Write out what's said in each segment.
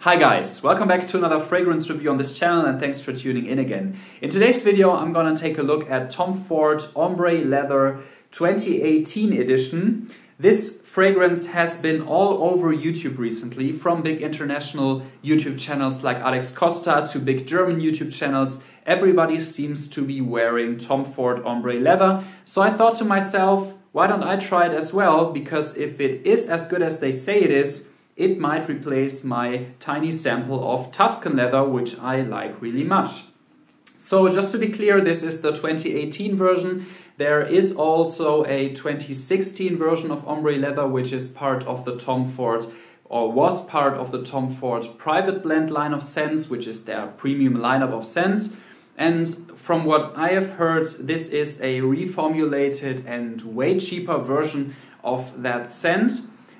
Hi guys, welcome back to another fragrance review on this channel and thanks for tuning in again. In today's video I'm gonna take a look at Tom Ford Ombré Leather 2018 edition. This fragrance has been all over YouTube recently, from big international YouTube channels like Alex Costa to big German YouTube channels. Everybody seems to be wearing Tom Ford Ombré Leather. So I thought to myself, why don't I try it as well? Because if it is as good as they say it is, it might replace my tiny sample of Tuscan leather, which I like really much. So just to be clear, this is the 2018 version. There is also a 2016 version of Ombré Leather, which is part of the Tom Ford, or was part of the Tom Ford Private Blend line of scents, which is their premium lineup of scents. And from what I have heard, this is a reformulated and way cheaper version of that scent.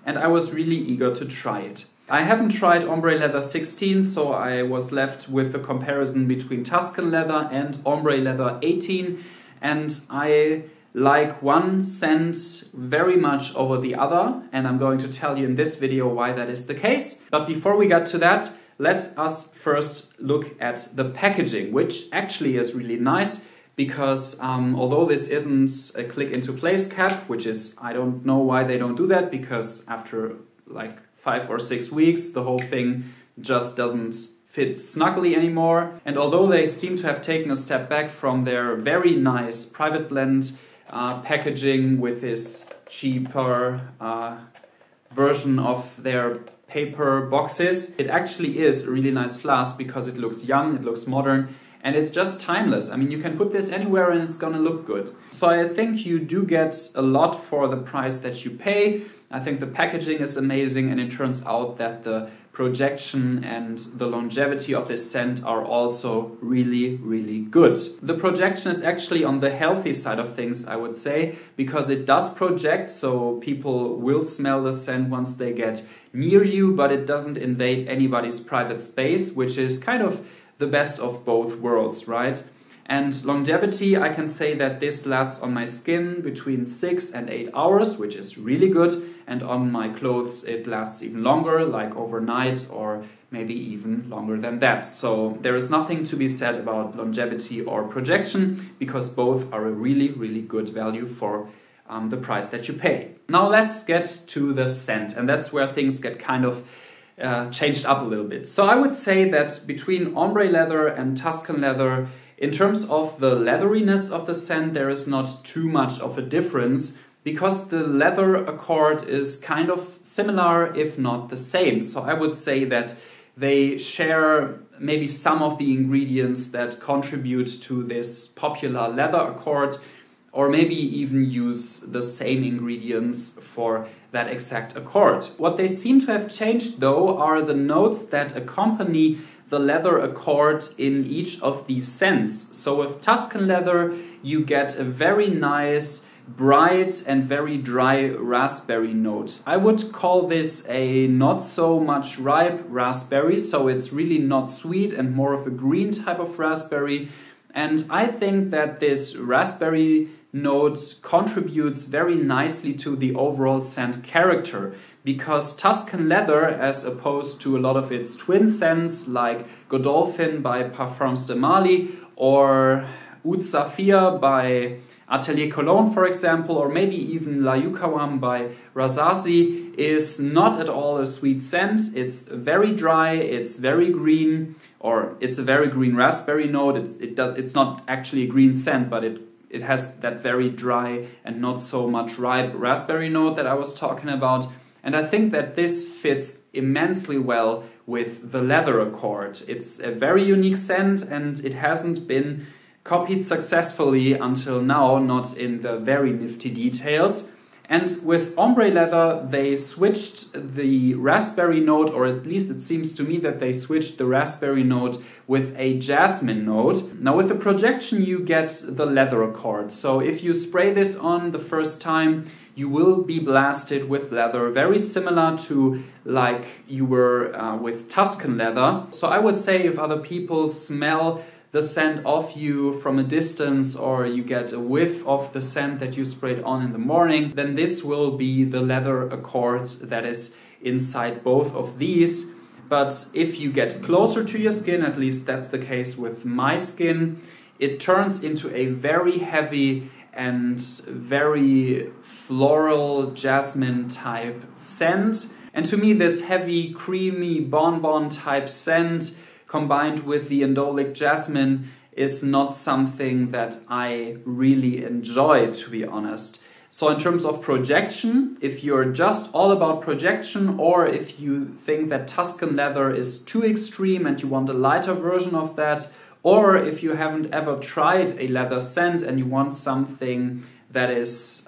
And I was really eager to try it. I haven't tried Ombré Leather 16, so I was left with the comparison between Tuscan Leather and Ombré Leather 18, and I like one scent very much over the other, and I'm going to tell you in this video why that is the case. But before we get to that, let us first look at the packaging, which actually is really nice. Because although this isn't a click into place cap, which is, I don't know why they don't do that, because after like 5 or 6 weeks the whole thing just doesn't fit snugly anymore. And although they seem to have taken a step back from their very nice private blend packaging with this cheaper version of their paper boxes, it actually is a really nice flask because it looks young, it looks modern, and it's just timeless. I mean, you can put this anywhere and it's gonna look good. So I think you do get a lot for the price that you pay. I think the packaging is amazing, and it turns out that the projection and the longevity of this scent are also really, really good. The projection is actually on the healthy side of things, I would say, because it does project, so people will smell the scent once they get near you, but it doesn't invade anybody's private space, which is kind of the best of both worlds, right? And longevity, I can say that this lasts on my skin between 6 and 8 hours, which is really good. And on my clothes, it lasts even longer, like overnight, or maybe even longer than that. So there is nothing to be said about longevity or projection, because both are a really, really good value for the price that you pay. Now let's get to the scent, and that's where things get kind of changed up a little bit. So I would say that between Ombré Leather and Tuscan Leather, in terms of the leatheriness of the scent, there is not too much of a difference, because the leather accord is kind of similar, if not the same. So I would say that they share maybe some of the ingredients that contribute to this popular leather accord, or maybe even use the same ingredients for that exact accord. What they seem to have changed though are the notes that accompany the leather accord in each of these scents. So with Tuscan Leather you get a very nice, bright and very dry raspberry note. I would call this a not so much ripe raspberry, so it's really not sweet and more of a green type of raspberry. And I think that this raspberry note contributes very nicely to the overall scent character, because Tuscan Leather, as opposed to a lot of its twin scents like Godolphin by Parfums de Marly or Oud Saphir by Atelier Cologne, for example, or maybe even La Yukawam by Razazi, is not at all a sweet scent. It's very dry, it's very green, or it's a very green raspberry note. It's not actually a green scent, but it has that very dry and not so much ripe raspberry note that I was talking about. And I think that this fits immensely well with the leather accord. It's a very unique scent, and it hasn't been copied successfully until now, not in the very nifty details. And with Ombré Leather, they switched the raspberry note, or at least it seems to me that they switched the raspberry note with a jasmine note. Now with the projection you get the leather accord. So if you spray this on the first time, you will be blasted with leather, very similar to like you were with Tuscan Leather. So I would say if other people smell the scent off you from a distance, or you get a whiff of the scent that you sprayed on in the morning, then this will be the leather accord that is inside both of these. but if you get closer to your skin, at least that's the case with my skin, it turns into a very heavy and very floral jasmine type scent. And to me, this heavy, creamy, bonbon type scent combined with the indolic jasmine is not something that I really enjoy, to be honest. So in terms of projection, if you're just all about projection, or if you think that Tuscan leather is too extreme and you want a lighter version of that, or if you haven't ever tried a leather scent and you want something that is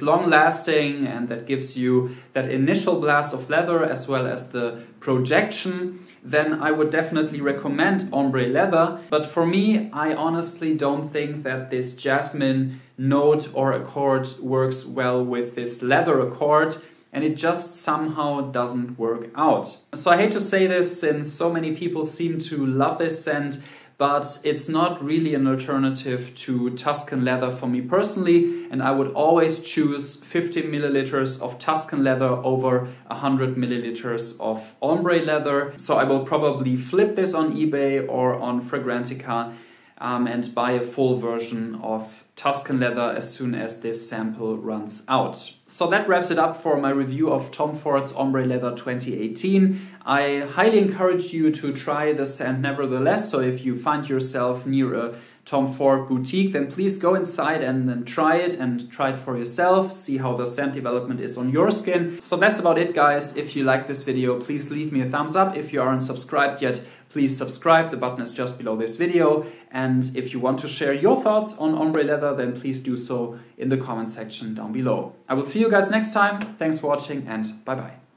long-lasting and that gives you that initial blast of leather as well as the projection, then I would definitely recommend Ombré leather. But for me, I honestly don't think that this jasmine note or accord works well with this leather accord, and it just somehow doesn't work out. So I hate to say this since so many people seem to love this scent, but it's not really an alternative to Tuscan leather for me personally, and I would always choose 50 milliliters of Tuscan leather over 100 milliliters of Ombré leather. So I will probably flip this on eBay or on Fragrantica and buy a full version of Tuscan leather as soon as this sample runs out. So that wraps it up for my review of Tom Ford's Ombré Leather 2018. I highly encourage you to try the scent nevertheless, so if you find yourself near a Tom Ford boutique, then please go inside and try it for yourself, see how the scent development is on your skin. So that's about it, guys. If you like this video, please leave me a thumbs up. If you aren't subscribed yet, please subscribe. The button is just below this video. And if you want to share your thoughts on Ombré leather, then please do so in the comment section down below. I will see you guys next time. Thanks for watching and bye-bye.